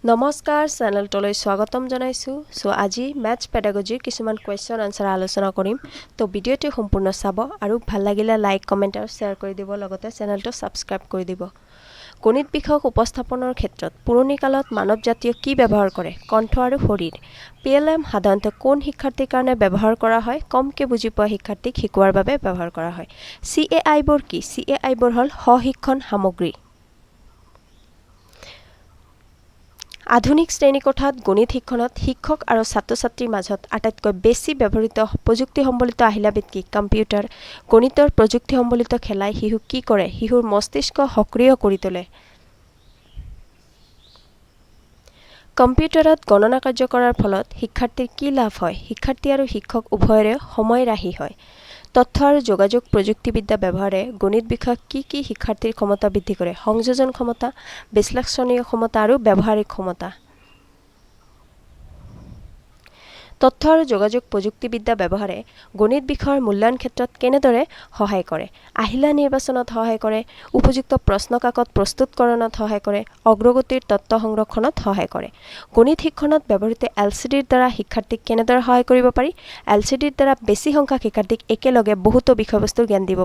নমস্কাৰ চেনেলটোলৈ স্বাগতম জনাইছো সো আজি ম্যাথছ পেডাগজিৰ কিছুমান কোৱেশ্চন আনসাৰ আলোচনা কৰিম তো ভিডিঅ'টো সম্পূৰ্ণ চাব আৰু ভাল লাগিলে লাইক কমেন্ট আৰু শেয়াৰ কৰি দিব লগতে চেনেলটো সাবস্ক্ৰাইব কৰি দিব গণিত বিষয়ক উপস্থাপনৰ ক্ষেত্ৰত পুৰণি কালত মানৱ জাতিয়ে কি ব্যৱহাৰ কৰে কণ্ঠ আৰু শৰীৰ পিএলএম সাধাৰণতে কোন শিক্ষাৰ্থীৰ কাৰণে ব্যৱহাৰ কৰা হয় কমকে বুজি পোৱা শিক্ষাৰ্থীক শিকোৱাৰ বাবে ব্যৱহাৰ কৰা হয় সিএআই বোৰ কি সিএআই বোৰ হল সহশিক্ষণ সামগ্ৰী আধুনিক শ্ৰেণীকোঠাত গণিত শিক্ষণত শিক্ষক আৰু ছাত্ৰ-ছাত্ৰীৰ মাজত আটাইতকৈ বেছি ব্যৱহৃত প্ৰযুক্তি সম্বলিত আহিলাবিধ কি কম্পিউটাৰ গণিতৰ প্ৰযুক্তি সম্বলিত খেলাই শিশুক কি কৰে শিশুৰ মস্তিষ্ক সক্ৰিয় কৰি তোলে কম্পিউটাৰত গণনা কাৰ্য কৰাৰ ফলত শিক্ষাৰ্থীৰ কি লাভ হয় শিক্ষাৰ্থী আৰু শিক্ষক উভয়ৰে সময় ৰাহি হয় তথ্য আৰু যোগাযোগ প্ৰযুক্তিবিদ্যা ব্যৱহাৰে গণিত বিষয়ক কি শিক্ষাৰ্থীৰ ক্ষমতা বৃদ্ধি কৰে সংযোজন ক্ষমতা বিশ্লেষণীয় ক্ষমতা আৰু ব্যৱহাৰিক ক্ষমতা তথ্য আৰু যোগাযোগ প্ৰযুক্তিবিদ্যা ব্যৱহাৰে গণিত বিষয়ৰ মূল্যায়ন ক্ষেত্ৰত কেনেদৰে সহায় কৰে আহিলা নিৰ্বাচনত সহায় কৰে উপযুক্ত প্ৰশ্ন কাকত প্ৰস্তুতকৰণত সহায় কৰে অগ্ৰগতিৰ তত্ত্ব সংৰক্ষণত সহায় কৰে গণিত শিক্ষণত ব্যৱহৃত এলচিডিৰ দ্বাৰা শিক্ষাৰ্থীক কেনেদৰে সহায় কৰিব পাৰি এলচিডিৰ দ্বাৰা বেছি সংখ্যক শিক্ষাৰ্থীক একেলগে বহুতো বিষয়বস্তুৰ জ্ঞান দিব